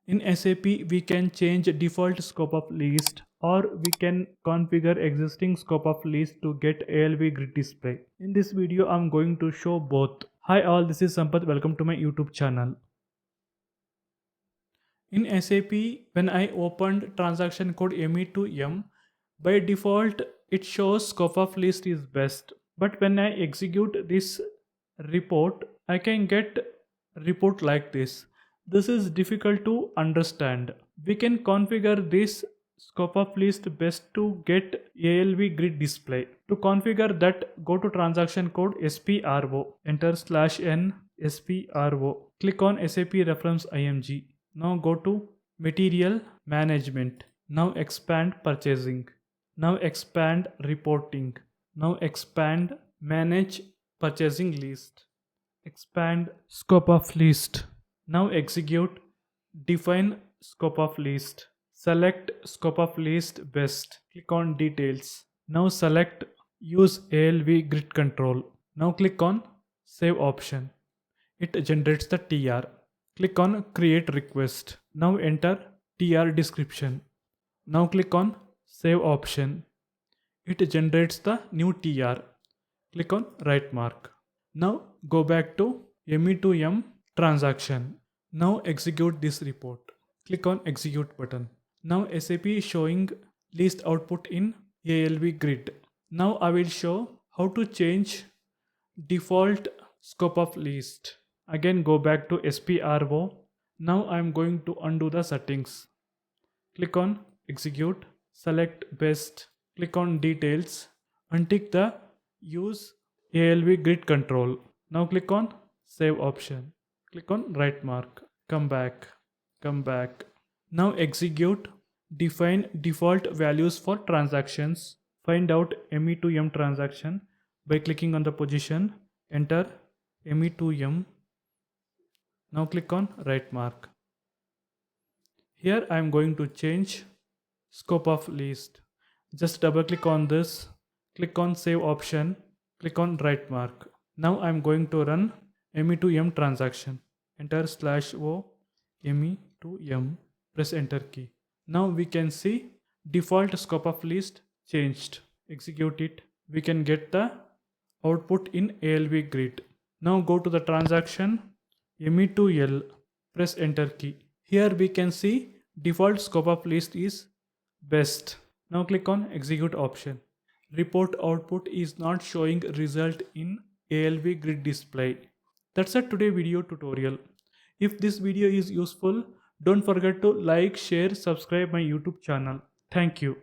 In SAP, we can change default scope of list or we can configure existing scope of list to get ALV grid display. In this video, I'm going to show both. Hi all, this is Sampath. Welcome to my YouTube channel. In SAP, when I opened transaction code ME2M, by default it shows scope of list is best. But when I execute this report, I can get report like this. This is difficult to understand. We can configure this scope of list best to get ALV grid display. To configure that, go to transaction code SPRO, enter /n SPRO. Click on SAP reference IMG. Now go to material management. Now expand purchasing. Now expand reporting. Now expand manage purchasing list. Expand scope of list. Now execute define scope of list. Select scope of list best. Click on details. Now select use ALV grid control. Now click on save option. It generates the TR. Click on create request. Now enter TR description. Now click on save option. It generates the new TR. Click on write mark. Now go back to ME2M transaction. Now execute this report. Click on execute button. Now SAP is showing list output in ALV grid. Now I will show how to change default scope of list. Again go back to SPRO. Now I am going to undo the settings. Click on execute, select best, click on details, untick the use ALV grid control. Now click on save option. Click on write mark. Come back. Now execute, define default values for transactions. Find out ME2M transaction by clicking on the position, enter ME2M. Now click on write mark. Here I am going to change scope of list. Just double click on this, click on save option, click on write mark. Now I am going to run ME2M transaction. Enter /o ME2M, press enter key. Now we can see default scope of list changed. Execute it. We can get the output in ALV grid. Now go to the transaction ME2L, press enter key. Here we can see default scope of list is best. Now click on execute option. Report output is not showing result in ALV grid display. That's a today video tutorial. If this video is useful, don't forget to like, share, subscribe my YouTube channel. Thank you.